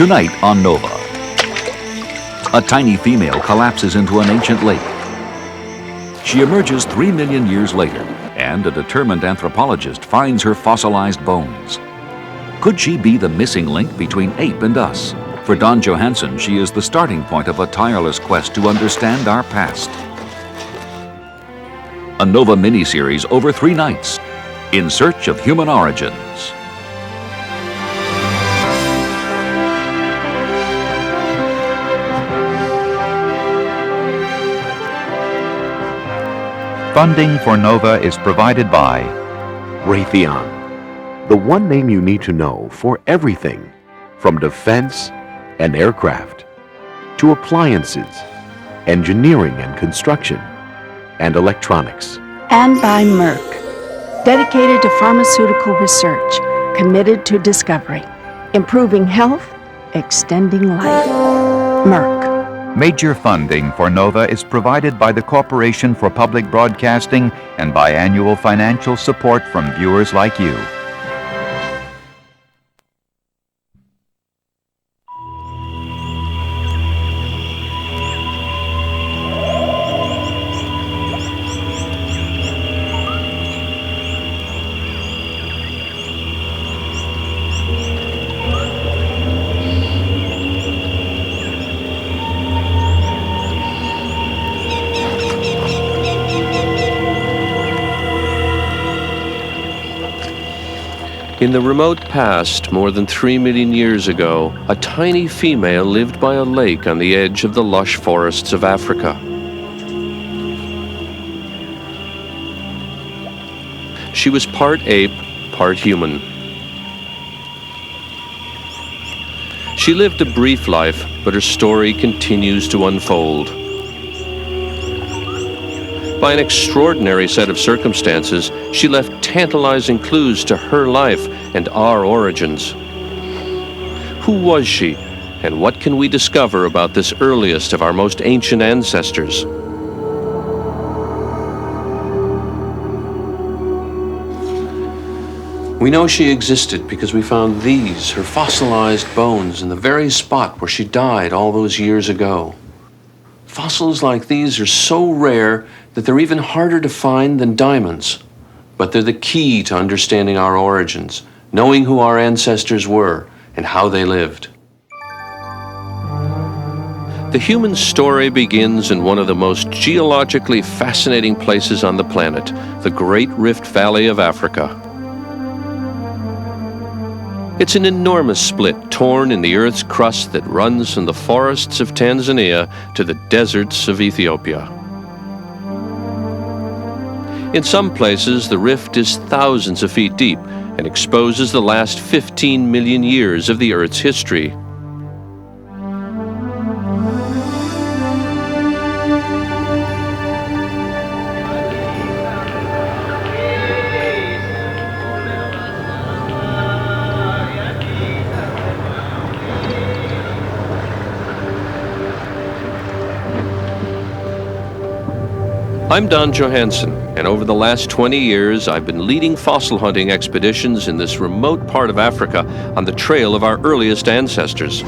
Tonight on Nova, a tiny female collapses into an ancient lake. She emerges 3 million years later, and a determined anthropologist finds her fossilized bones. Could she be the missing link between ape and us? For Don Johanson, she is the starting point of a tireless quest to understand our past. A Nova miniseries over 3 nights, in search of human origins. Funding for Nova is provided by Raytheon, the one name you need to know for everything from defense and aircraft to appliances, engineering and construction, and electronics. And by Merck, dedicated to pharmaceutical research, committed to discovery, improving health, extending life. Merck. Major funding for Nova is provided by the Corporation for Public Broadcasting and by annual financial support from viewers like you. In the remote past, more than 3 million years ago, a tiny female lived by a lake on the edge of the lush forests of Africa. She was part ape, part human. She lived a brief life, but her story continues to unfold. By an extraordinary set of circumstances, she left tantalizing clues to her life and our origins. Who was she, and what can we discover about this earliest of our most ancient ancestors? We know she existed because we found these, her fossilized bones, in the very spot where she died all those years ago. Fossils like these are so rare that they're even harder to find than diamonds. But they're the key to understanding our origins, knowing who our ancestors were and how they lived. The human story begins in one of the most geologically fascinating places on the planet, the Great Rift Valley of Africa. It's an enormous split torn in the Earth's crust that runs from the forests of Tanzania to the deserts of Ethiopia. In some places, the rift is thousands of feet deep and exposes the last 15 million years of the Earth's history. I'm Don Johanson, and over the last 20 years, I've been leading fossil hunting expeditions in this remote part of Africa on the trail of our earliest ancestors.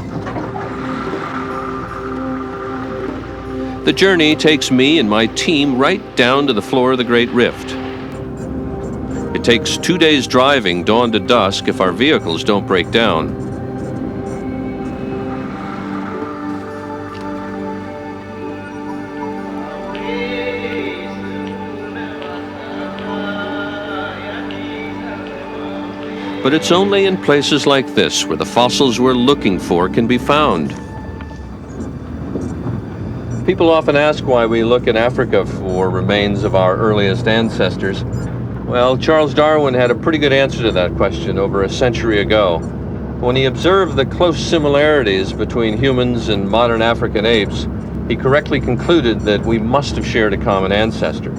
The journey takes me and my team right down to the floor of the Great Rift. It takes 2 days driving dawn to dusk if our vehicles don't break down. But it's only in places like this where the fossils we're looking for can be found. People often ask why we look in Africa for remains of our earliest ancestors. Well, Charles Darwin had a pretty good answer to that question over a century ago. When he observed the close similarities between humans and modern African apes, he correctly concluded that we must have shared a common ancestor.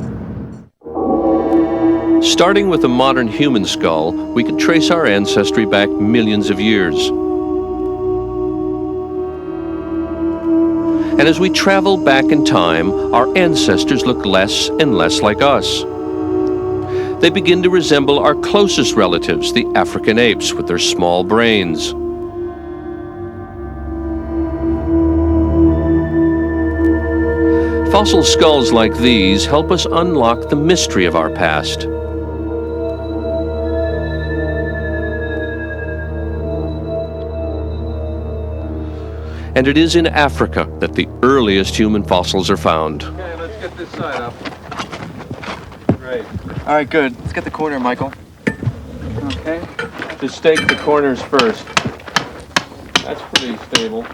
Starting with a modern human skull, we can trace our ancestry back millions of years. And as we travel back in time, our ancestors look less and less like us. They begin to resemble our closest relatives, the African apes, with their small brains. Fossil skulls like these help us unlock the mystery of our past. And it is in Africa that the earliest human fossils are found. Okay, let's get this side up. Great. All right, good. Let's get the corner, Michael. Okay. Just stake the corners first. That's pretty stable.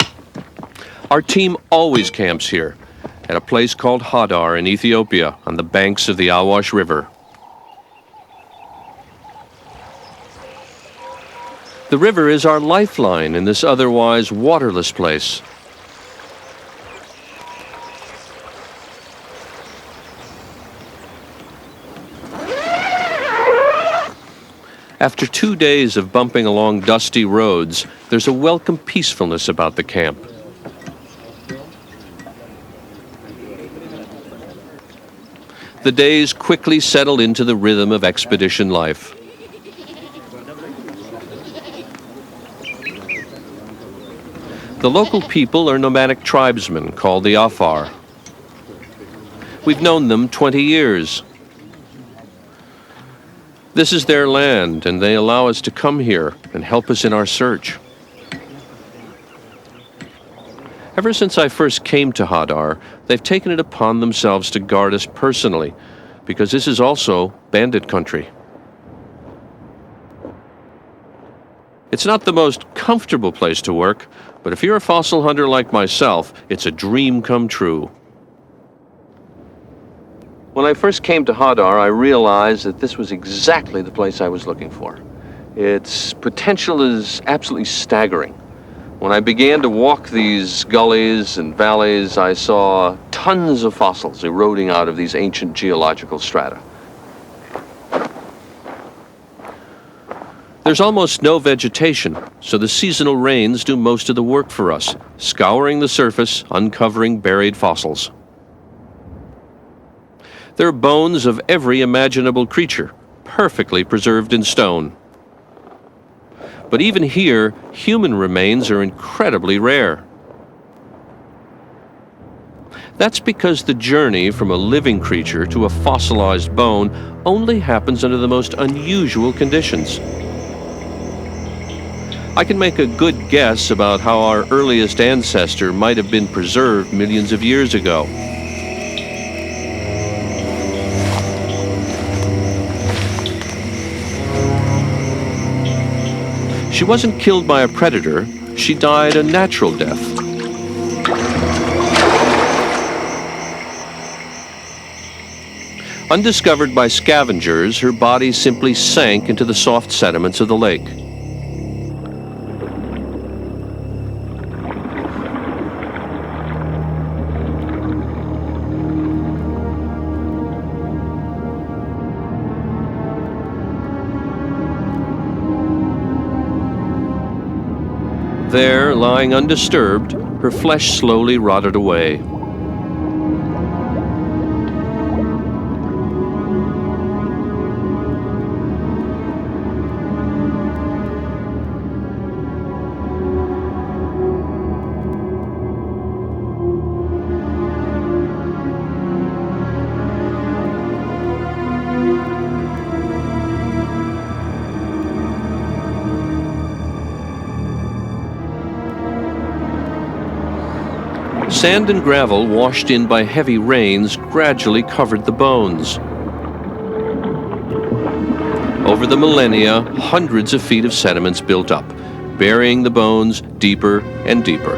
Our team always camps here, at a place called Hadar in Ethiopia, on the banks of the Awash River. The river is our lifeline in this otherwise waterless place. After 2 days of bumping along dusty roads, there's a welcome peacefulness about the camp. The days quickly settle into the rhythm of expedition life. The local people are nomadic tribesmen called the Afar. We've known them 20 years. This is their land, and they allow us to come here and help us in our search. Ever since I first came to Hadar, they've taken it upon themselves to guard us personally, because this is also bandit country. It's not the most comfortable place to work, but if you're a fossil hunter like myself, it's a dream come true. When I first came to Hadar, I realized that this was exactly the place I was looking for. Its potential is absolutely staggering. When I began to walk these gullies and valleys, I saw tons of fossils eroding out of these ancient geological strata. There's almost no vegetation, so the seasonal rains do most of the work for us, scouring the surface, uncovering buried fossils. There are bones of every imaginable creature, perfectly preserved in stone. But even here, human remains are incredibly rare. That's because the journey from a living creature to a fossilized bone only happens under the most unusual conditions. I can make a good guess about how our earliest ancestor might have been preserved millions of years ago. She wasn't killed by a predator, she died a natural death. Undiscovered by scavengers, her body simply sank into the soft sediments of the lake. There, lying undisturbed, her flesh slowly rotted away. Sand and gravel washed in by heavy rains gradually covered the bones. Over the millennia, hundreds of feet of sediments built up, burying the bones deeper and deeper.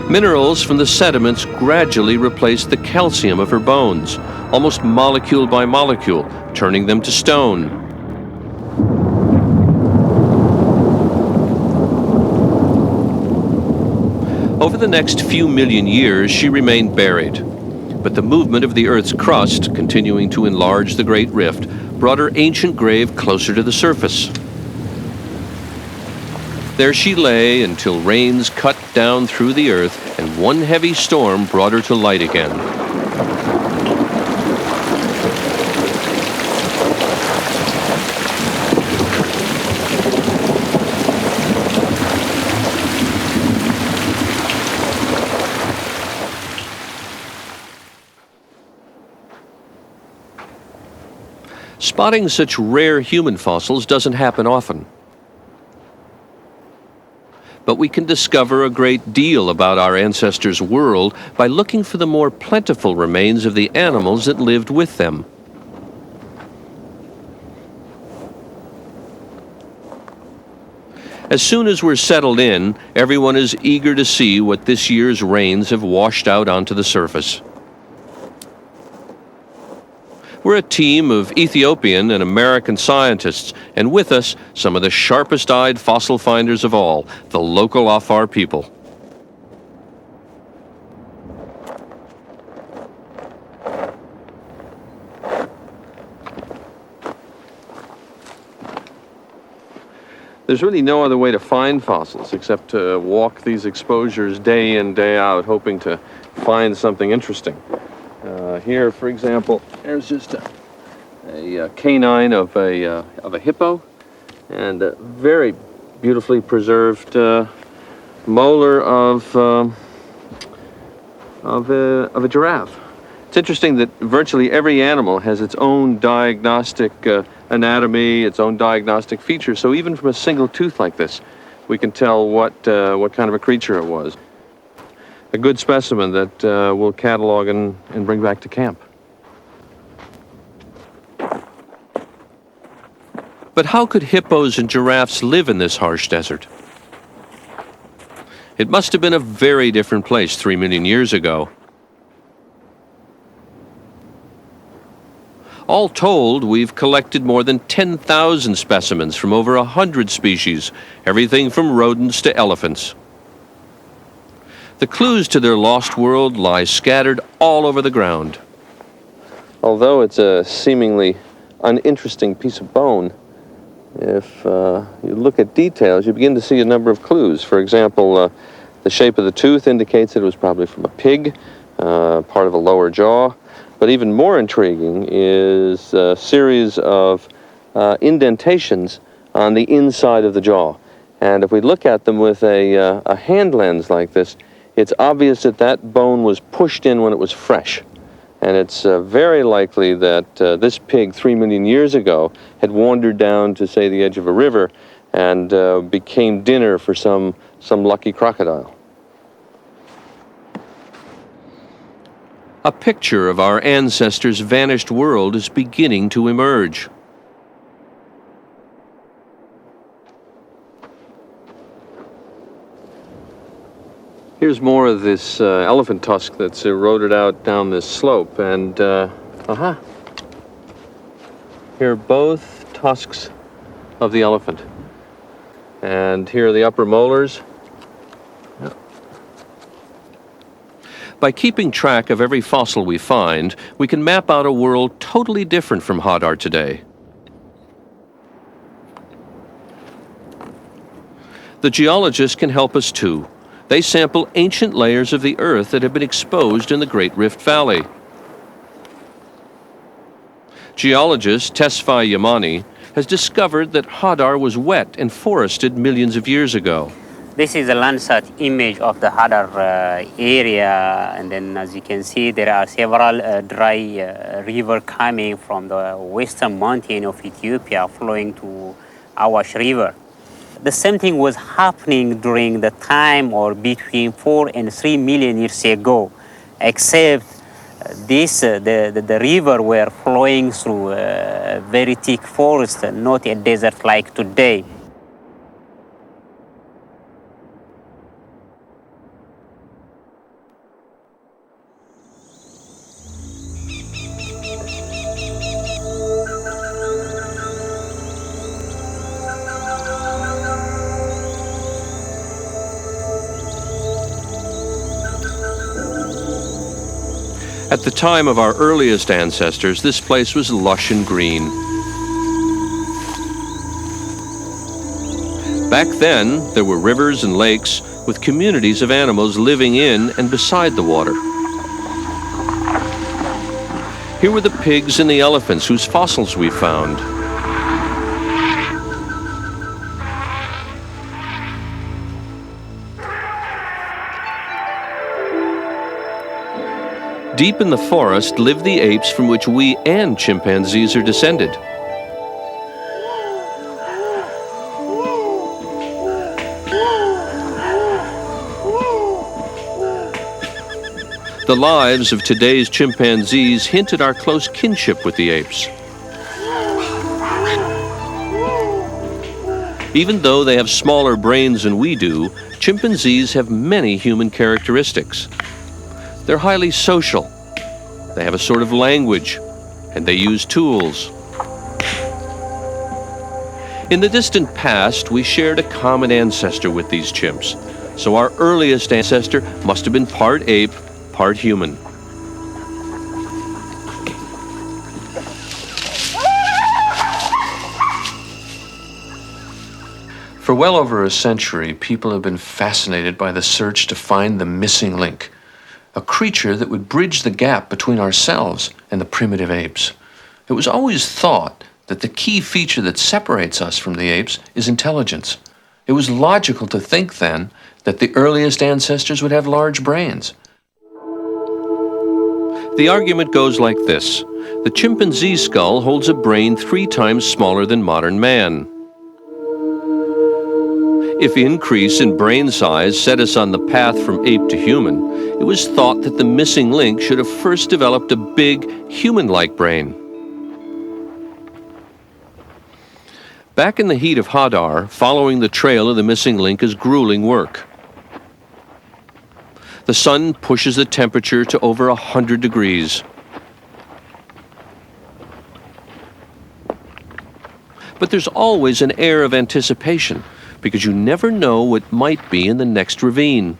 Minerals from the sediments gradually replaced the calcium of her bones, almost molecule by molecule, turning them to stone. Over the next few million years, she remained buried. But the movement of the Earth's crust, continuing to enlarge the Great Rift, brought her ancient grave closer to the surface. There she lay until rains cut down through the earth and one heavy storm brought her to light again. Spotting such rare human fossils doesn't happen often. But we can discover a great deal about our ancestors' world by looking for the more plentiful remains of the animals that lived with them. As soon as we're settled in, everyone is eager to see what this year's rains have washed out onto the surface. We're a team of Ethiopian and American scientists, and with us, some of the sharpest-eyed fossil finders of all, the local Afar people. There's really no other way to find fossils except to walk these exposures day in, day out, hoping to find something interesting. Here, for example, there's just a canine of a hippo, and a very beautifully preserved molar of a giraffe. It's interesting that virtually every animal has its own diagnostic anatomy, its own diagnostic features. So even from a single tooth like this, we can tell what kind of a creature it was. A good specimen that we'll catalog and bring back to camp. But how could hippos and giraffes live in this harsh desert? It must have been a very different place 3 million years ago. All told, we've collected more than 10,000 specimens from over 100 species, everything from rodents to elephants. The clues to their lost world lie scattered all over the ground. Although it's a seemingly uninteresting piece of bone, if you look at details, you begin to see a number of clues. For example, the shape of the tooth indicates that it was probably from a pig, part of a lower jaw. But even more intriguing is a series of indentations on the inside of the jaw. And if we look at them with a hand lens like this, it's obvious that that bone was pushed in when it was fresh. And it's very likely that this pig 3 million years ago had wandered down to, say, the edge of a river and became dinner for some lucky crocodile. A picture of our ancestors' vanished world is beginning to emerge. Here's more of this elephant tusk that's eroded out down this slope, and here are both tusks of the elephant. And here are the upper molars. By keeping track of every fossil we find, we can map out a world totally different from Hadar today. The geologists can help us too. They sample ancient layers of the earth that have been exposed in the Great Rift Valley. Geologist Tesfaye Yamani has discovered that Hadar was wet and forested millions of years ago. This is a Landsat image of the Hadar area, and then as you can see, there are several dry rivers coming from the western mountain of Ethiopia flowing to Awash River. The same thing was happening during the time or between 4 and 3 million years ago, except the river were flowing through very thick forest, not a desert like today. At the time of our earliest ancestors, this place was lush and green. Back then, there were rivers and lakes with communities of animals living in and beside the water. Here were the pigs and the elephants whose fossils we found. Deep in the forest live the apes from which we and chimpanzees are descended, The lives of today's chimpanzees hint at our close kinship with the apes. Even though they have smaller brains than we do, chimpanzees have many human characteristics. They're highly social. They have a sort of language, and they use tools. In the distant past, we shared a common ancestor with these chimps, so our earliest ancestor must have been part ape, part human. For well over a century, people have been fascinated by the search to find the missing link, a creature that would bridge the gap between ourselves and the primitive apes. It was always thought that the key feature that separates us from the apes is intelligence. It was logical to think then that the earliest ancestors would have large brains. The argument goes like this. The chimpanzee skull holds a brain 3 times smaller than modern man. If increase in brain size set us on the path from ape to human, it was thought that the missing link should have first developed a big, human-like brain. Back in the heat of Hadar, following the trail of the missing link is grueling work. The sun pushes the temperature to over 100 degrees. But there's always an air of anticipation, because you never know what might be in the next ravine.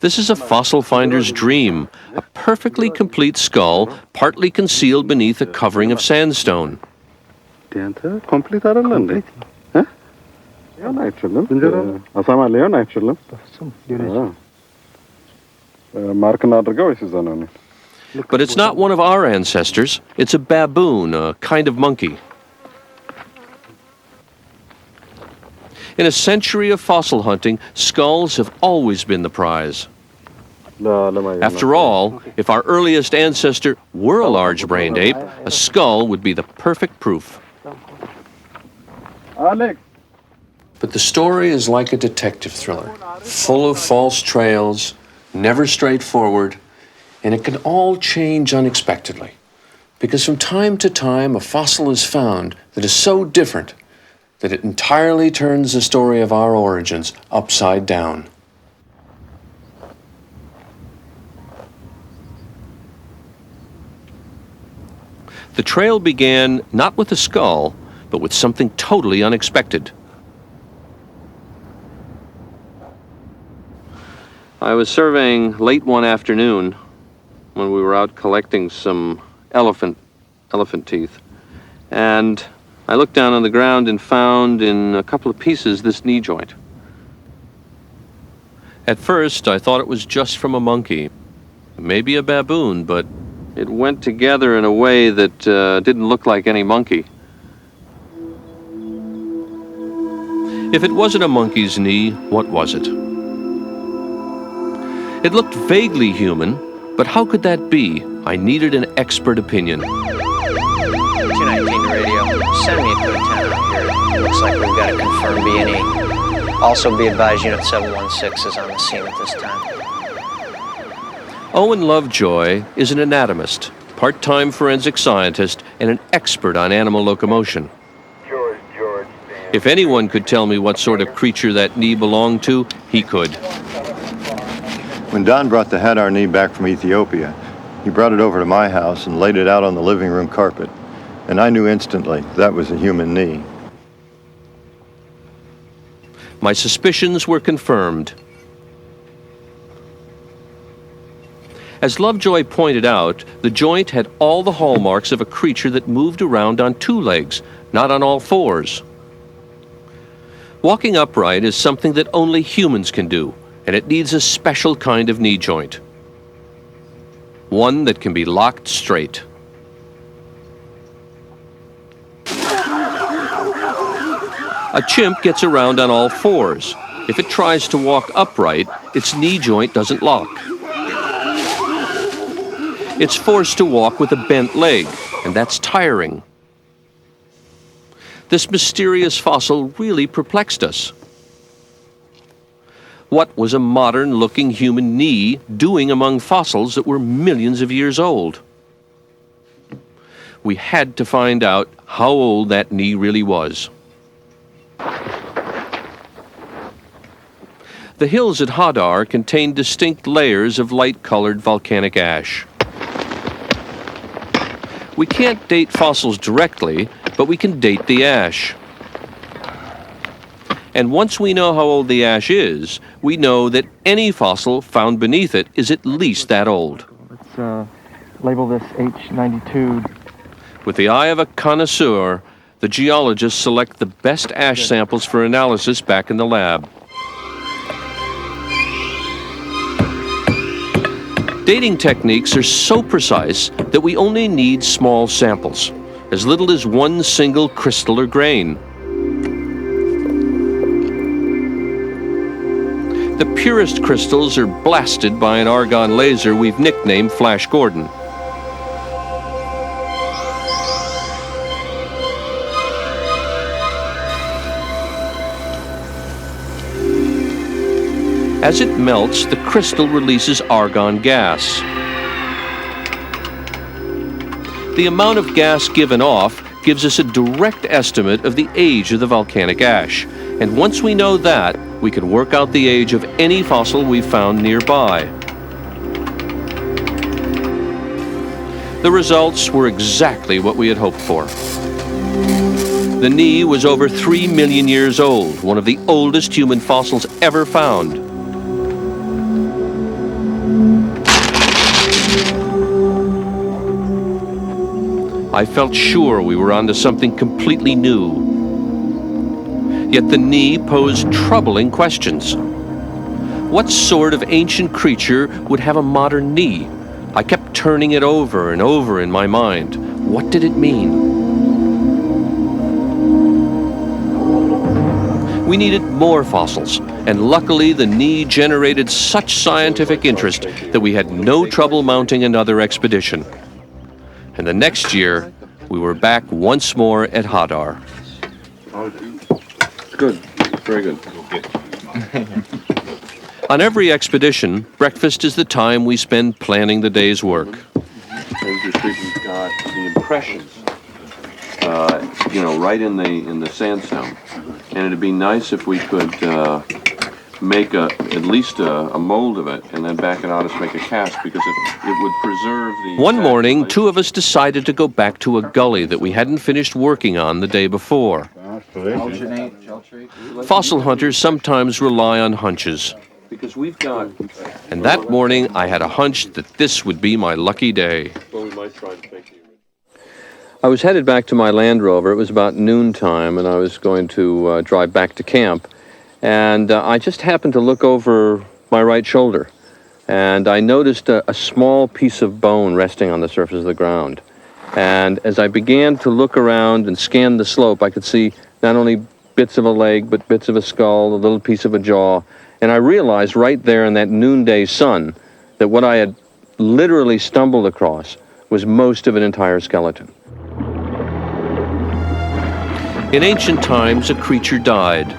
This is a fossil finder's dream, a perfectly complete skull, partly concealed beneath a covering of sandstone. But it's not one of our ancestors. It's a baboon, a kind of monkey. In a century of fossil hunting, skulls have always been the prize. After all, if our earliest ancestor were a large-brained ape, a skull would be the perfect proof. But the story is like a detective thriller, full of false trails, never straightforward, and it can all change unexpectedly, because from time to time a fossil is found that is so different that it entirely turns the story of our origins upside down. The trail began not with a skull, but with something totally unexpected. I was surveying late one afternoon when we were out collecting some elephant teeth, and I looked down on the ground and found in a couple of pieces this knee joint. At first, I thought it was just from a monkey, maybe a baboon, but it went together in a way that didn't look like any monkey. If it wasn't a monkey's knee, what was it? It looked vaguely human, but how could that be? I needed an expert opinion. 219 radio. Send me a quick 10 out here. Looks like we've got a confirmed B&E. Also be advised Unit 716 is on the scene at this time. Owen Lovejoy is an anatomist, part-time forensic scientist, and an expert on animal locomotion. If anyone could tell me what sort of creature that knee belonged to, he could. When Don brought the Hadar knee back from Ethiopia, he brought it over to my house and laid it out on the living room carpet. And I knew instantly that was a human knee. My suspicions were confirmed. As Lovejoy pointed out, the joint had all the hallmarks of a creature that moved around on 2 legs, not on all 4s. Walking upright is something that only humans can do, and it needs a special kind of knee joint. One that can be locked straight. A chimp gets around on all 4s. If it tries to walk upright, its knee joint doesn't lock. It's forced to walk with a bent leg, and that's tiring. This mysterious fossil really perplexed us. What was a modern-looking human knee doing among fossils that were millions of years old? We had to find out how old that knee really was. The hills at Hadar contain distinct layers of light-colored volcanic ash. We can't date fossils directly, but we can date the ash. And once we know how old the ash is, we know that any fossil found beneath it is at least that old. Let's label this H92. With the eye of a connoisseur, the geologists select the best ash samples for analysis back in the lab. Dating techniques are so precise that we only need small samples, as little as one single crystal or grain. The purest crystals are blasted by an argon laser we've nicknamed Flash Gordon. As it melts, the crystal releases argon gas. The amount of gas given off gives us a direct estimate of the age of the volcanic ash. And once we know that, we can work out the age of any fossil we've found nearby. The results were exactly what we had hoped for. The knee was over 3 million years old, one of the oldest human fossils ever found. I felt sure we were onto something completely new. Yet the knee posed troubling questions. What sort of ancient creature would have a modern knee? I kept turning it over and over in my mind. What did it mean? We needed more fossils, and luckily the knee generated such scientific interest that we had no trouble mounting another expedition. And the next year, we were back once more at Hadar. Good. Very good. On every expedition, breakfast is the time we spend planning the day's work. We've got the impressions, right in the sandstone, and it'd be nice if we could make at least a mold of it and then back it out as make a cast, because it would preserve the... One morning, two of us decided to go back to a gully that we hadn't finished working on the day before. Fossil hunters sometimes rely on hunches. Because we've got... And that morning, I had a hunch that this would be my lucky day. Well, we might try to take you. I was headed back to my Land Rover. It was about noontime, and I was going to drive back to camp. And I just happened to look over my right shoulder, and I noticed a small piece of bone resting on the surface of the ground. And as I began to look around and scan the slope, I could see not only bits of a leg, but bits of a skull, a little piece of a jaw. And I realized right there in that noonday sun that what I had literally stumbled across was most of an entire skeleton. In ancient times, a creature died.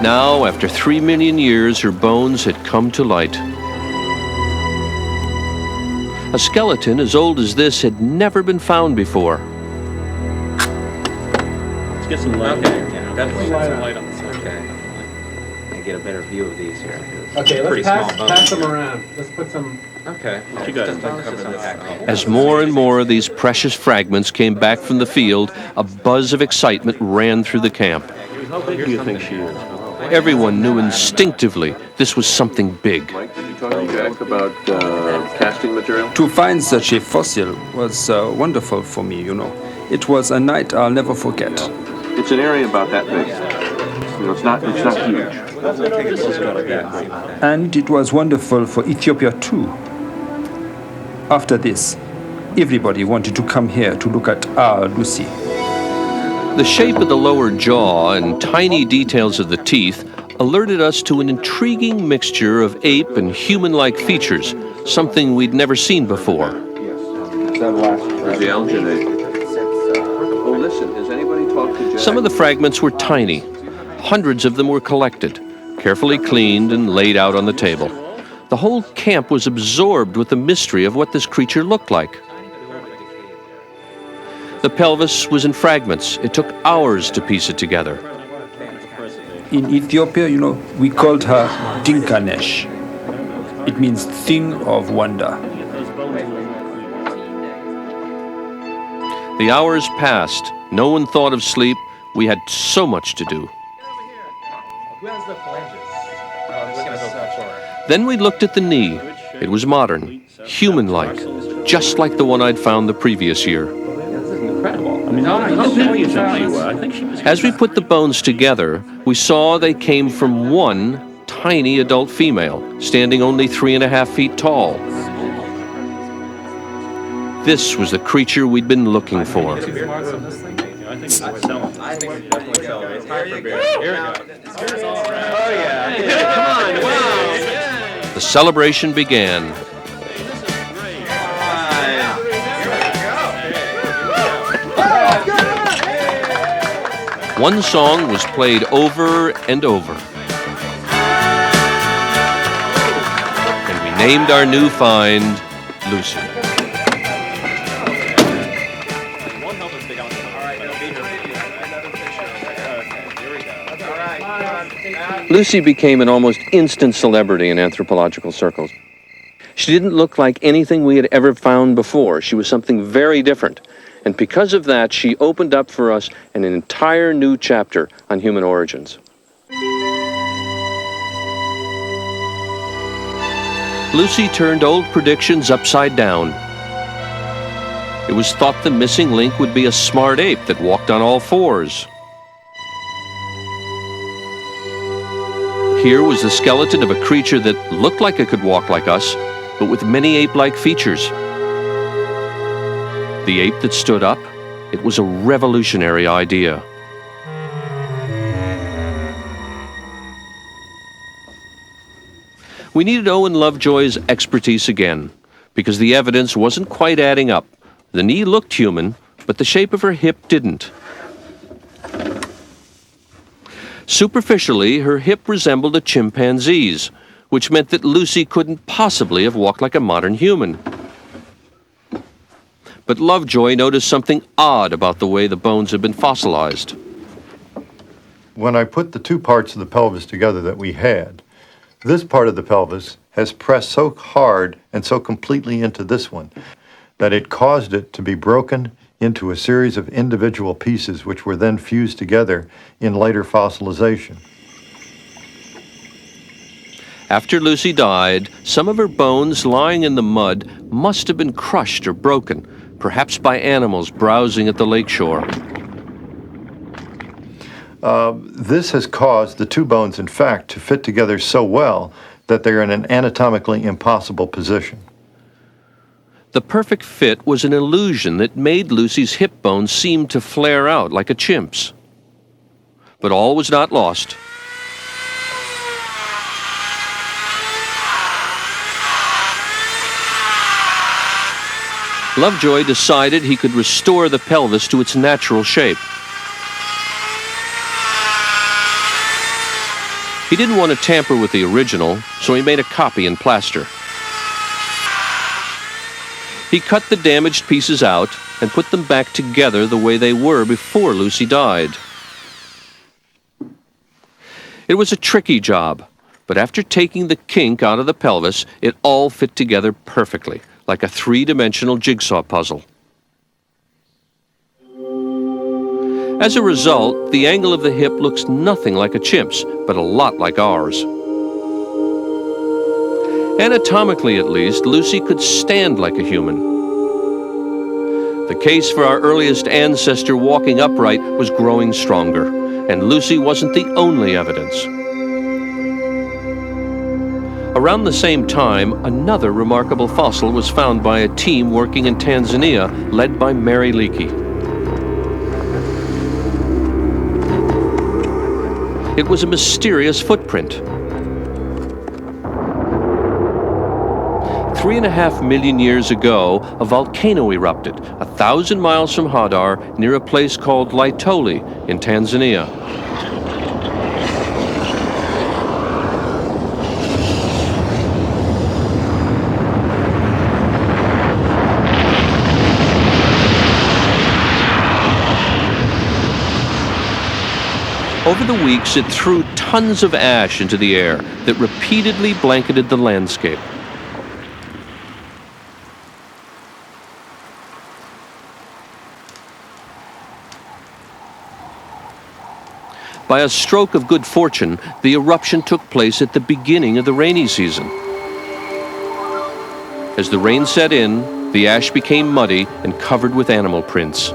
Now, after 3 million years, her bones had come to light. A skeleton as old as this had never been found before. Let's get some light. Okay, yeah, definitely get some light on this. Okay. And get a better view of these here. Okay, let's pass them around. Let's put some... Okay. What you got? As more and more of these precious fragments came back from the field, a buzz of excitement ran through the camp. How big do you think she is? Everyone knew instinctively this was something big. Mike, did you talk to Jack about casting material? To find such a fossil was wonderful for me, It was a night I'll never forget. It's an area about that big. It's not huge. And it was wonderful for Ethiopia too. After this, everybody wanted to come here to look at our Lucy. The shape of the lower jaw and tiny details of the teeth alerted us to an intriguing mixture of ape and human-like features, something we'd never seen before. the alginate. Oh, listen, has anybody talked to Jack? Some of the fragments were tiny. Hundreds of them were collected, carefully cleaned and laid out on the table. The whole camp was absorbed with the mystery of what this creature looked like. The pelvis was in fragments. It took hours to piece it together. In Ethiopia, we called her Dinkanesh. It means thing of wonder. The hours passed. No one thought of sleep. We had so much to do. Then we looked at the knee. It was modern, human-like, just like the one I'd found the previous year. As we put the bones together, we saw they came from one tiny adult female, standing only 3.5 feet tall. This was the creature we'd been looking for. The celebration began. One song was played over and over. And we named our new find Lucy. Lucy became an almost instant celebrity in anthropological circles. She didn't look like anything we had ever found before. She was something very different. And because of that, she opened up for us an entire new chapter on human origins. Lucy turned old predictions upside down. It was thought the missing link would be a smart ape that walked on all fours. Here was the skeleton of a creature that looked like it could walk like us, but with many ape-like features. The ape that stood up, it was a revolutionary idea. We needed Owen Lovejoy's expertise again, because the evidence wasn't quite adding up. The knee looked human, but the shape of her hip didn't. Superficially, her hip resembled a chimpanzee's, which meant that Lucy couldn't possibly have walked like a modern human. But Lovejoy noticed something odd about the way the bones had been fossilized. When I put the two parts of the pelvis together that we had, this part of the pelvis has pressed so hard and so completely into this one that it caused it to be broken into a series of individual pieces which were then fused together in later fossilization. After Lucy died, some of her bones lying in the mud must have been crushed or broken, perhaps by animals browsing at the lakeshore. This has caused the two bones, in fact, to fit together so well that they're in an anatomically impossible position. The perfect fit was an illusion that made Lucy's hip bones seem to flare out like a chimp's. But all was not lost. Lovejoy decided he could restore the pelvis to its natural shape. He didn't want to tamper with the original, so he made a copy in plaster. He cut the damaged pieces out and put them back together the way they were before Lucy died. It was a tricky job, but after taking the kink out of the pelvis, it all fit together perfectly, like a three-dimensional jigsaw puzzle. As a result, the angle of the hip looks nothing like a chimp's, but a lot like ours. Anatomically, at least, Lucy could stand like a human. The case for our earliest ancestor walking upright was growing stronger, and Lucy wasn't the only evidence. Around the same time, another remarkable fossil was found by a team working in Tanzania, led by Mary Leakey. It was a mysterious footprint. 3.5 million years ago, a volcano erupted 1,000 miles from Hadar near a place called Laetoli in Tanzania. Over the weeks, it threw tons of ash into the air that repeatedly blanketed the landscape. By a stroke of good fortune, the eruption took place at the beginning of the rainy season. As the rain set in, the ash became muddy and covered with animal prints.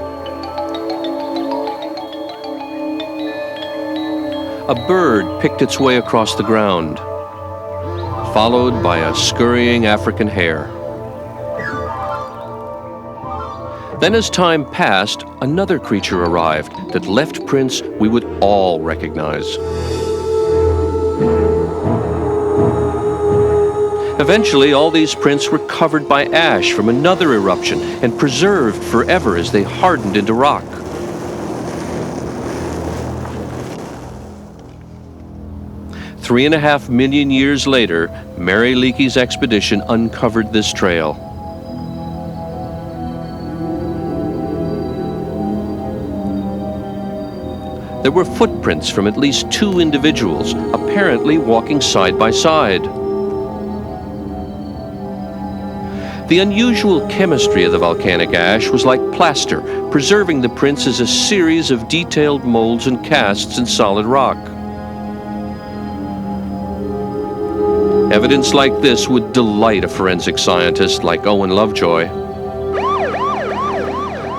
A bird picked its way across the ground, followed by a scurrying African hare. Then as time passed, another creature arrived that left prints we would all recognize. Eventually, all these prints were covered by ash from another eruption and preserved forever as they hardened into rock. Three and a half million years later, Mary Leakey's expedition uncovered this trail. There were footprints from at least 2 individuals, apparently walking side by side. The unusual chemistry of the volcanic ash was like plaster, preserving the prints as a series of detailed molds and casts in solid rock. Evidence like this would delight a forensic scientist like Owen Lovejoy.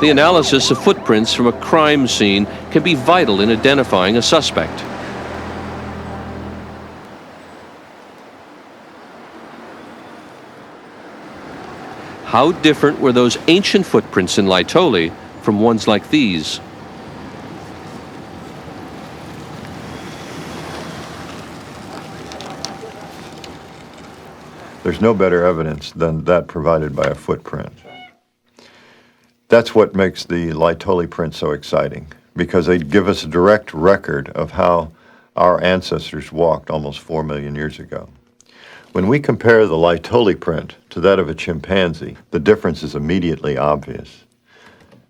The analysis of footprints from a crime scene can be vital in identifying a suspect. How different were those ancient footprints in Laetoli from ones like these? There's no better evidence than that provided by a footprint. That's what makes the Laetoli print so exciting, because they give us a direct record of how our ancestors walked almost 4 million years ago. When we compare the Laetoli print to that of a chimpanzee, the difference is immediately obvious.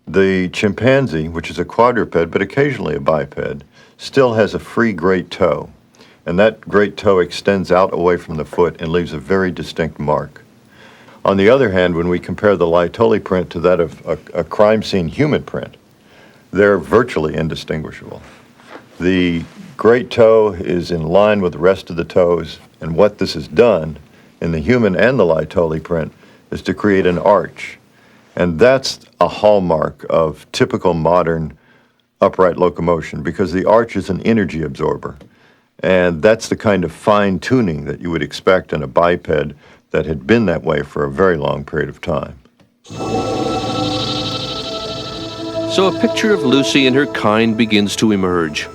The chimpanzee, which is a quadruped but occasionally a biped, still has a free great toe, and that great toe extends out away from the foot and leaves a very distinct mark. On the other hand, when we compare the Laetoli print to that of a crime scene human print, they're virtually indistinguishable. The great toe is in line with the rest of the toes, and what this has done in the human and the Laetoli print is to create an arch. And that's a hallmark of typical modern upright locomotion, because the arch is an energy absorber. And that's the kind of fine-tuning that you would expect in a biped that had been that way for a very long period of time. So a picture of Lucy and her kind begins to emerge.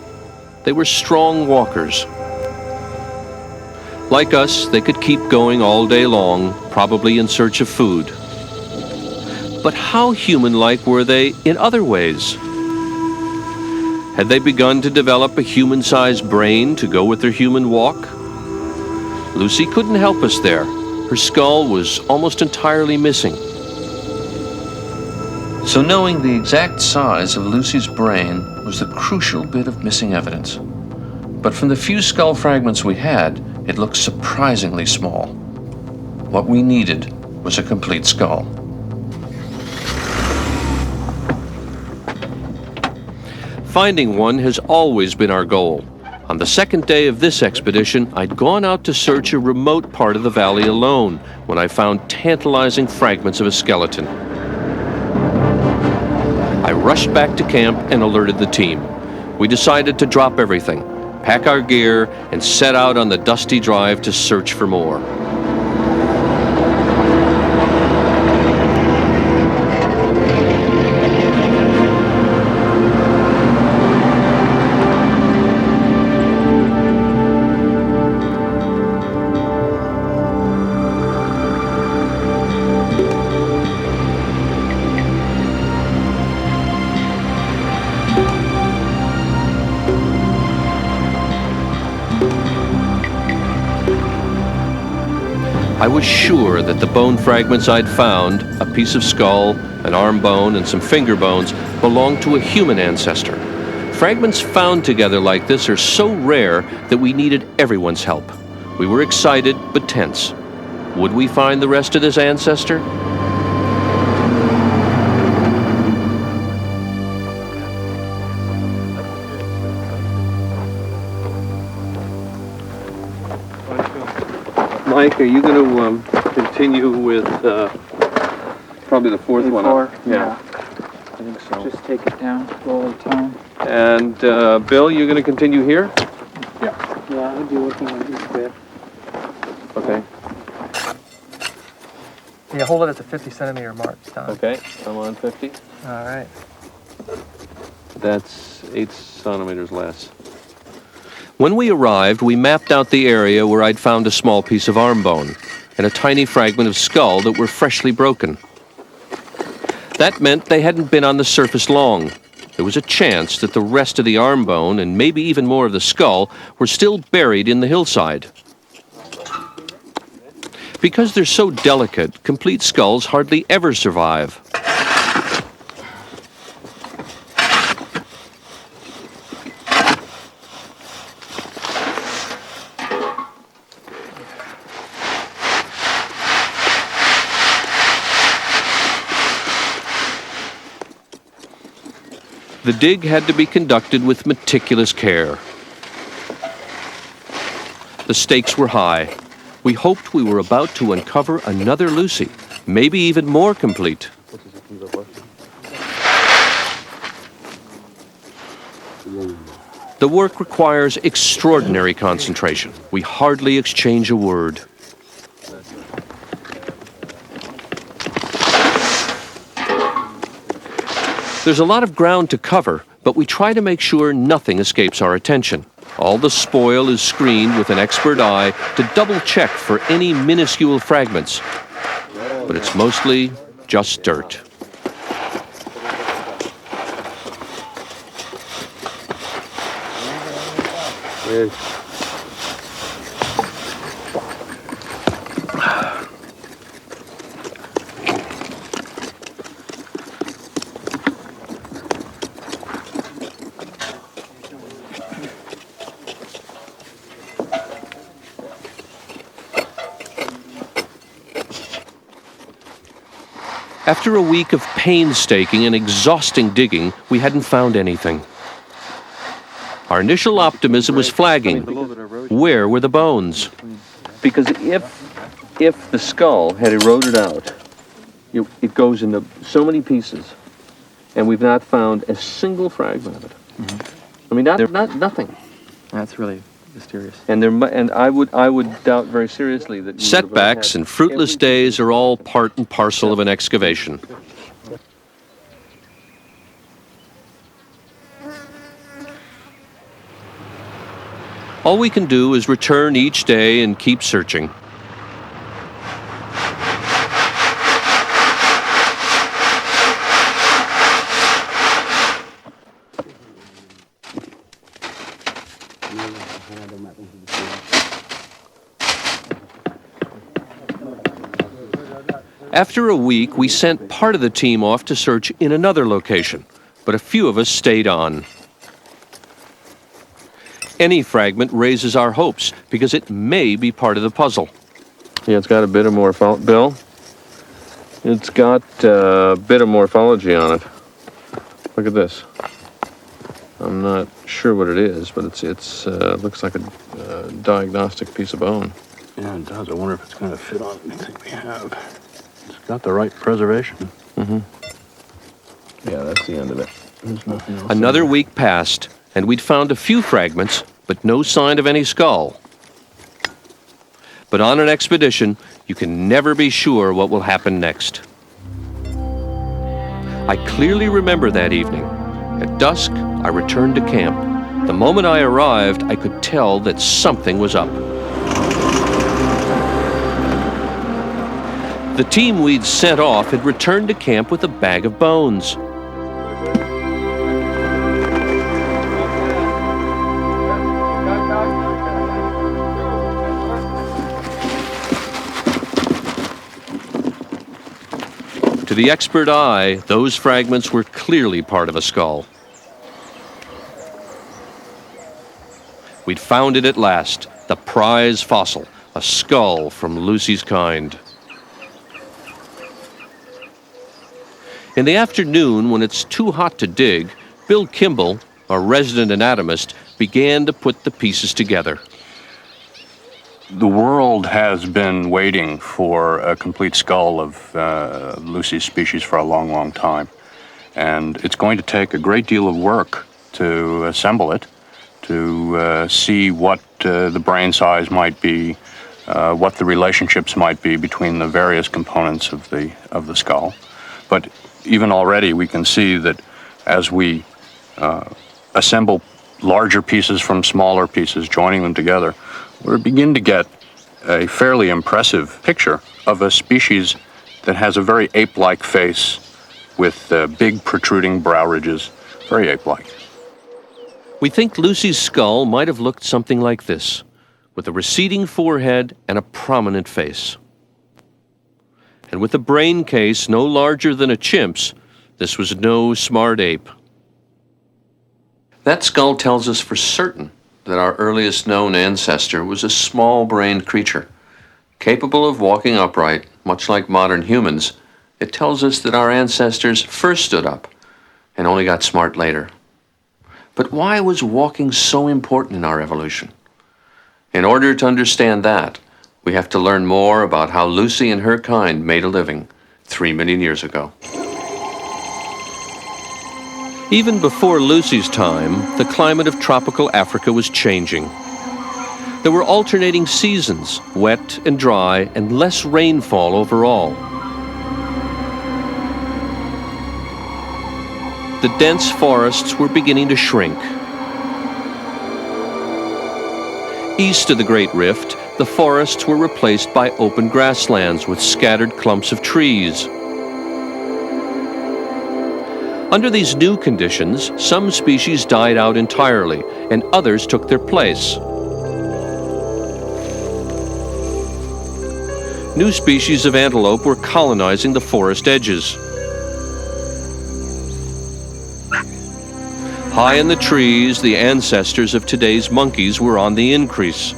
They were strong walkers. Like us, they could keep going all day long, probably in search of food. But how human-like were they in other ways? Had they begun to develop a human-sized brain to go with their human walk? Lucy couldn't help us there. Her skull was almost entirely missing. So knowing the exact size of Lucy's brain was the crucial bit of missing evidence. But from the few skull fragments we had, it looked surprisingly small. What we needed was a complete skull. Finding one has always been our goal. On the second day of this expedition, I'd gone out to search a remote part of the valley alone when I found tantalizing fragments of a skeleton. I rushed back to camp and alerted the team. We decided to drop everything, pack our gear, and set out on the dusty drive to search for more. I was sure that the bone fragments I'd found, a piece of skull, an arm bone, and some finger bones, belonged to a human ancestor. Fragments found together like this are so rare that we needed everyone's help. We were excited but tense. Would we find the rest of this ancestor? Mike, are you going to continue with probably the fourth one up? Yeah. I think so. Just take it down, roll at a time. And Bill, you're going to continue here? Yeah, I'll be working on each bit. Okay. Yeah, hold it at the 50 centimeter mark, Don. Okay, I'm on 50. All right. That's 8 centimeters less. When we arrived, we mapped out the area where I'd found a small piece of arm bone and a tiny fragment of skull that were freshly broken. That meant they hadn't been on the surface long. There was a chance that the rest of the arm bone, and maybe even more of the skull, were still buried in the hillside. Because they're so delicate, complete skulls hardly ever survive. The dig had to be conducted with meticulous care. The stakes were high. We hoped we were about to uncover another Lucy, maybe even more complete. The work requires extraordinary concentration. We hardly exchange a word. There's a lot of ground to cover, but we try to make sure nothing escapes our attention. All the spoil is screened with an expert eye to double-check for any minuscule fragments. But it's mostly just dirt. After a week of painstaking and exhausting digging, we hadn't found anything. Our initial optimism was flagging. Where were the bones? Because if the skull had eroded out, it goes into so many pieces, and we've not found a single fragment of it. Mm-hmm. I mean, nothing. That's really mysterious. And I would doubt very seriously that setbacks and fruitless days are all part and parcel of an excavation. All we can do is return each day and keep searching. After a week, we sent part of the team off to search in another location, but a few of us stayed on. Any fragment raises our hopes because it may be part of the puzzle. Yeah, it's got a bit of Bill, it's got a bit of morphology on it. Look at this. I'm not sure what it is, but it's looks like a diagnostic piece of bone. Yeah, it does. I wonder if it's going to fit on anything we have. It's got the right preservation. Mm-hmm. Yeah, that's the end of it. There's nothing else. Another week passed, and we'd found a few fragments, but no sign of any skull. But on an expedition, you can never be sure what will happen next. I clearly remember that evening. At dusk, I returned to camp. The moment I arrived, I could tell that something was up. The team we'd sent off had returned to camp with a bag of bones. To the expert eye, those fragments were clearly part of a skull. We'd found it at last, the prize fossil, a skull from Lucy's kind. In the afternoon, when it's too hot to dig, Bill Kimball, our resident anatomist, began to put the pieces together. The world has been waiting for a complete skull of Lucy's species for a long, long time. And it's going to take a great deal of work to assemble it, to see what the brain size might be, what the relationships might be between the various components of the skull. But even already we can see that as we assemble larger pieces from smaller pieces, joining them together, we begin to get a fairly impressive picture of a species that has a very ape-like face with big protruding brow ridges, very ape-like. We think Lucy's skull might have looked something like this, with a receding forehead and a prominent face. And with a brain case no larger than a chimp's, this was no smart ape. That skull tells us for certain that our earliest known ancestor was a small-brained creature, capable of walking upright, much like modern humans. It tells us that our ancestors first stood up and only got smart later. But why was walking so important in our evolution? In order to understand that, we have to learn more about how Lucy and her kind made a living 3 million years ago. Even before Lucy's time, the climate of tropical Africa was changing. There were alternating seasons, wet and dry, and less rainfall overall. The dense forests were beginning to shrink. East of the Great Rift, the forests were replaced by open grasslands with scattered clumps of trees. Under these new conditions, some species died out entirely, and others took their place. New species of antelope were colonizing the forest edges. High in the trees, the ancestors of today's monkeys were on the increase.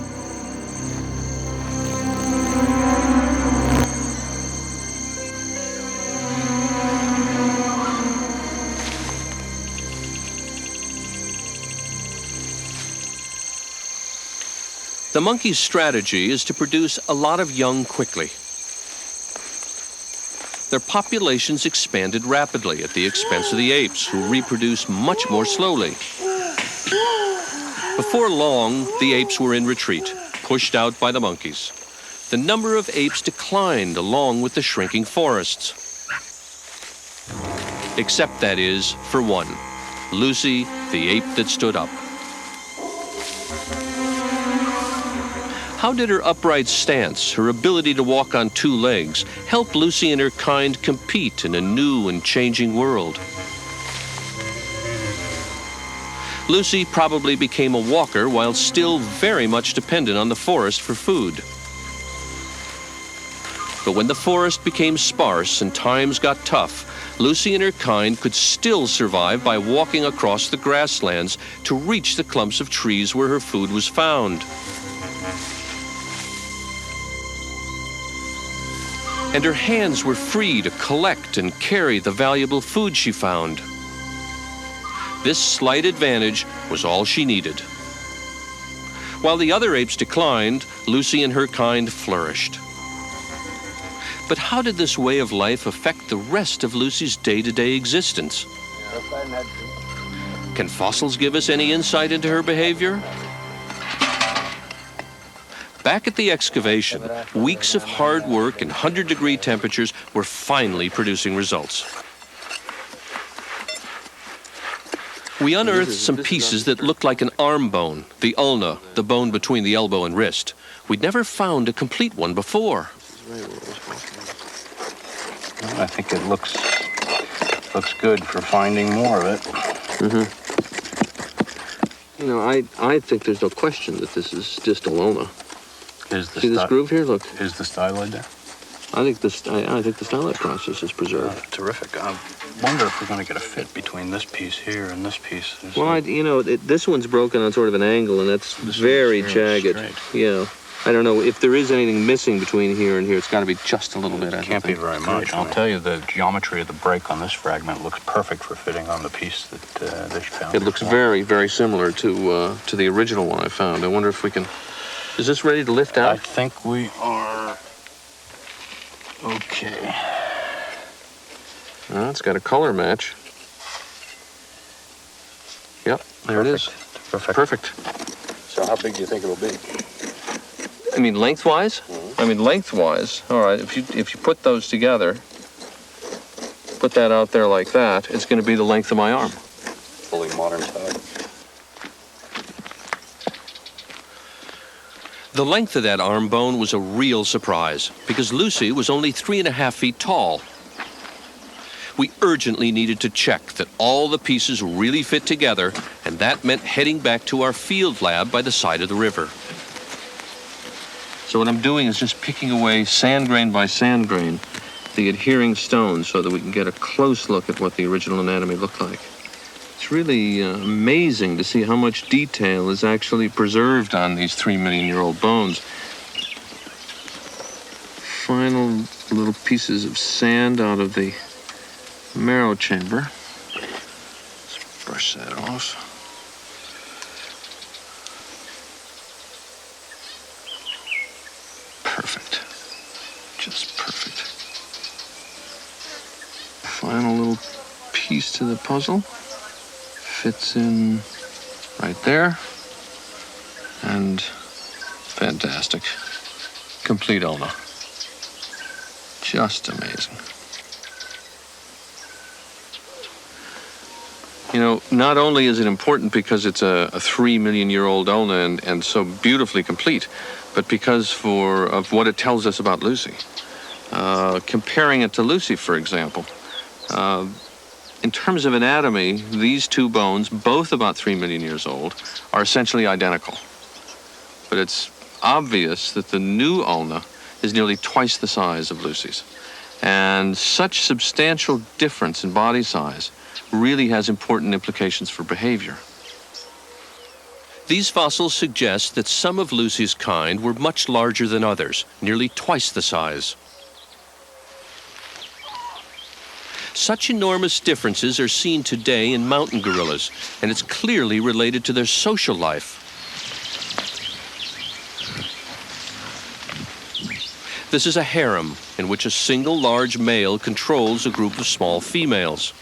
The monkey's strategy is to produce a lot of young quickly. Their populations expanded rapidly at the expense of the apes, who reproduce much more slowly. Before long, the apes were in retreat, pushed out by the monkeys. The number of apes declined along with the shrinking forests. Except, that is, for one, Lucy, the ape that stood up. How did her upright stance, her ability to walk on two legs, help Lucy and her kind compete in a new and changing world? Lucy probably became a walker while still very much dependent on the forest for food. But when the forest became sparse and times got tough, Lucy and her kind could still survive by walking across the grasslands to reach the clumps of trees where her food was found. And her hands were free to collect and carry the valuable food she found. This slight advantage was all she needed. While the other apes declined, Lucy and her kind flourished. But how did this way of life affect the rest of Lucy's day-to-day existence? Can fossils give us any insight into her behavior? Back at the excavation, weeks of hard work and 100-degree temperatures were finally producing results. We unearthed some pieces that looked like an arm bone, the ulna, the bone between the elbow and wrist. We'd never found a complete one before. I think it looks good for finding more of it. You know, I think there's no question that this is distal ulna. Is the See this groove here? Look. Is the styloid there? I think the stylet process is preserved. Terrific. I wonder if we're going to get a fit between this piece here and this piece. Well, this one's broken on sort of an angle, and that's very jagged. Straight. Yeah. I don't know if there is anything missing between here and here. It's got to be just a little bit. It can't be very much. I'll tell you, the geometry of the break on this fragment looks perfect for fitting on the piece that you found. It looks very, very similar to the original one I found. I wonder if we can. Is this ready to lift out? I think we are. Okay. It's got a color match. Yep, there it is. Perfect. So how big do you think it'll be? I mean, lengthwise? Mm-hmm. I mean, lengthwise. All right, if you put those together, put that out there like that, it's going to be the length of my arm. Fully modern type. The length of that arm bone was a real surprise because Lucy was only 3.5 feet tall. We urgently needed to check that all the pieces really fit together, and that meant heading back to our field lab by the side of the river. So what I'm doing is just picking away sand grain by sand grain, the adhering stones, so that we can get a close look at what the original anatomy looked like. It's really amazing to see how much detail is actually preserved on these 3 million-year-old bones. Final little pieces of sand out of the marrow chamber. Let's brush that off. Perfect. Just perfect. Final little piece to the puzzle. Fits in right there. And fantastic. Complete ulna. Just amazing. You know, not only is it important because it's a 3 million-year-old ulna and so beautifully complete, but because of what it tells us about Lucy. Comparing it to Lucy, for example, in terms of anatomy, these two bones, both about 3 million years old, are essentially identical. But it's obvious that the new ulna is nearly twice the size of Lucy's. And such substantial difference in body size really has important implications for behavior. These fossils suggest that some of Lucy's kind were much larger than others, nearly twice the size. Such enormous differences are seen today in mountain gorillas, and it's clearly related to their social life. This is a harem in which a single large male controls a group of small females.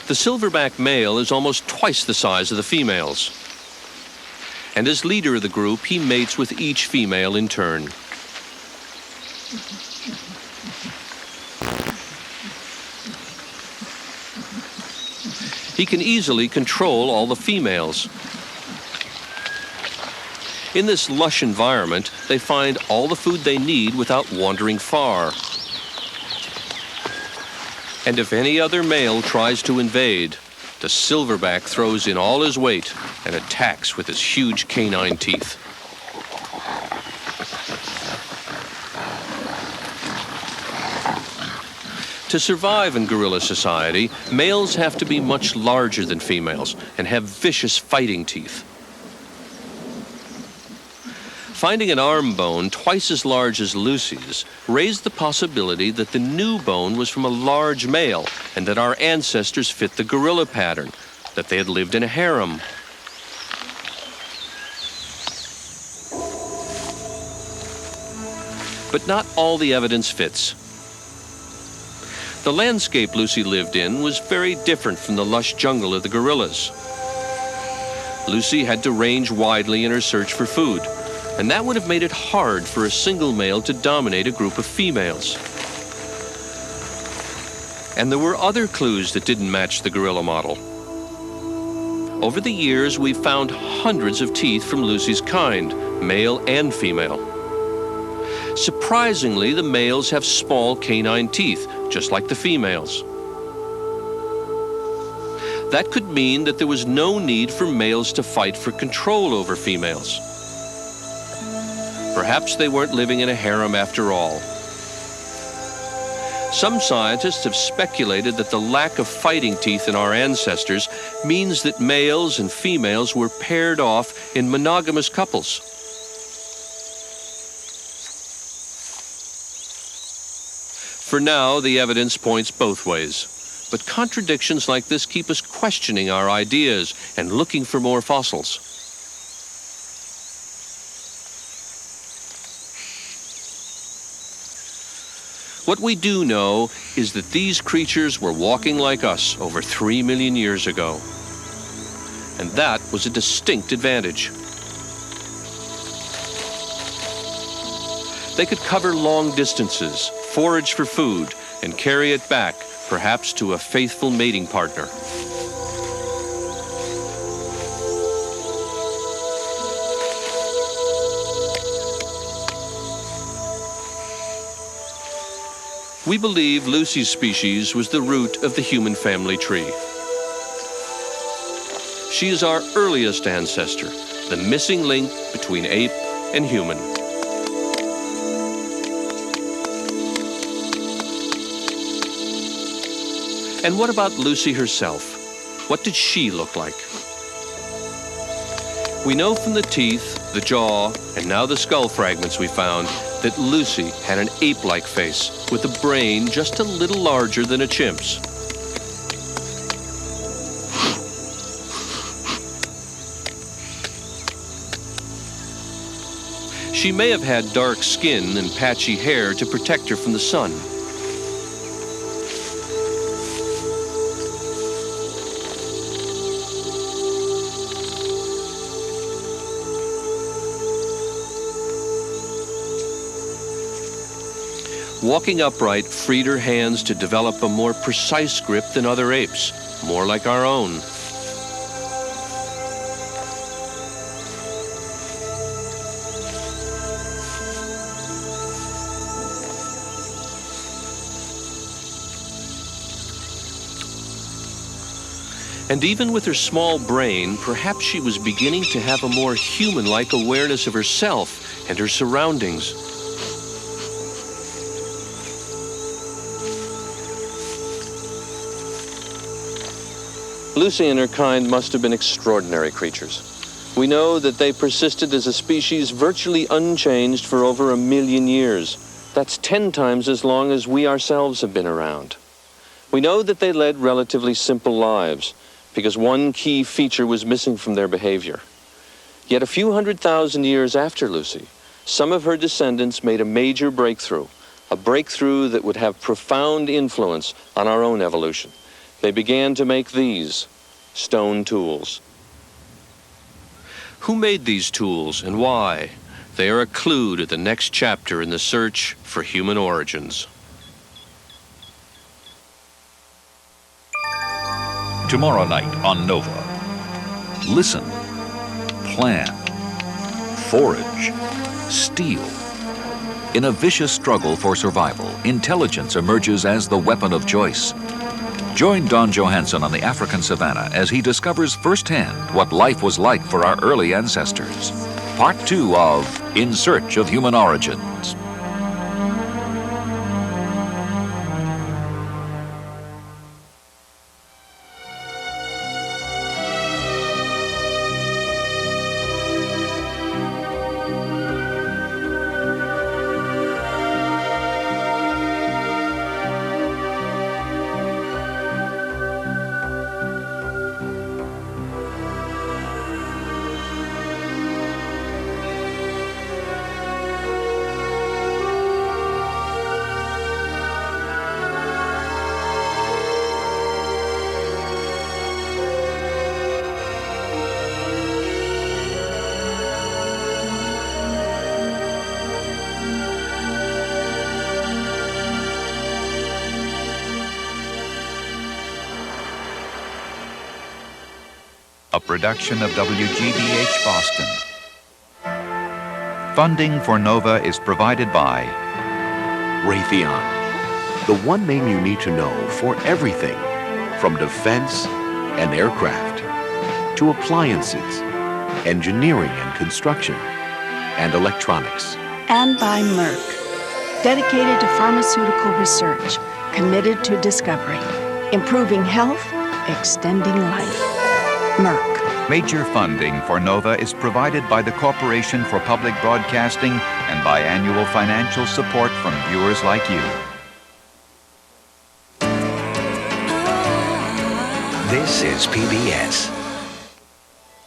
The silverback male is almost twice the size of the females. And as leader of the group, he mates with each female in turn. He can easily control all the females. In this lush environment, they find all the food they need without wandering far. And if any other male tries to invade, the silverback throws in all his weight and attacks with his huge canine teeth. To survive in gorilla society, males have to be much larger than females and have vicious fighting teeth. Finding an arm bone twice as large as Lucy's raised the possibility that the new bone was from a large male and that our ancestors fit the gorilla pattern, that they had lived in a harem. But not all the evidence fits. The landscape Lucy lived in was very different from the lush jungle of the gorillas. Lucy had to range widely in her search for food, and that would have made it hard for a single male to dominate a group of females. And there were other clues that didn't match the gorilla model. Over the years, we've found hundreds of teeth from Lucy's kind, male and female. Surprisingly, the males have small canine teeth, just like the females. That could mean that there was no need for males to fight for control over females. Perhaps they weren't living in a harem after all. Some scientists have speculated that the lack of fighting teeth in our ancestors means that males and females were paired off in monogamous couples. For now, the evidence points both ways. But contradictions like this keep us questioning our ideas and looking for more fossils. What we do know is that these creatures were walking like us over 3 million years ago. And that was a distinct advantage. They could cover long distances, forage for food, and carry it back, perhaps to a faithful mating partner. We believe Lucy's species was the root of the human family tree. She is our earliest ancestor, the missing link between ape and human. And what about Lucy herself? What did she look like? We know from the teeth, the jaw, and now the skull fragments we found that Lucy had an ape-like face with a brain just a little larger than a chimp's. She may have had dark skin and patchy hair to protect her from the sun. Walking upright freed her hands to develop a more precise grip than other apes, more like our own. And even with her small brain, perhaps she was beginning to have a more human-like awareness of herself and her surroundings. Lucy and her kind must have been extraordinary creatures. We know that they persisted as a species virtually unchanged for over 1 million years. That's 10 times as long as we ourselves have been around. We know that they led relatively simple lives because one key feature was missing from their behavior. Yet a few 100,000 years after Lucy, some of her descendants made a major breakthrough, a breakthrough that would have profound influence on our own evolution. They began to make these stone tools. Who made these tools and why? They are a clue to the next chapter in the search for human origins. Tomorrow night on Nova. Listen, plan, forage, steal. In a vicious struggle for survival, intelligence emerges as the weapon of choice. Join Don Johanson on the African savannah as he discovers firsthand what life was like for our early ancestors. Part 2 of In Search of Human Origins. A production of WGBH Boston. Funding for NOVA is provided by Raytheon, the one name you need to know for everything from defense and aircraft to appliances, engineering and construction, and electronics. And by Merck, dedicated to pharmaceutical research, committed to discovery, improving health, extending life. Merck. Major funding for NOVA is provided by the Corporation for Public Broadcasting and by annual financial support from viewers like you. This is PBS.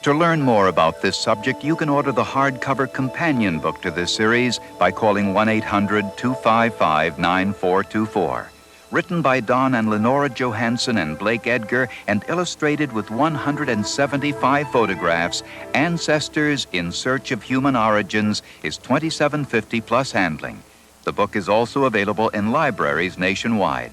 To learn more about this subject, you can order the hardcover companion book to this series by calling 1-800-255-9424. Written by Don and Lenora Johanson and Blake Edgar and illustrated with 175 photographs, Ancestors in Search of Human Origins is $27.50 plus handling. The book is also available in libraries nationwide.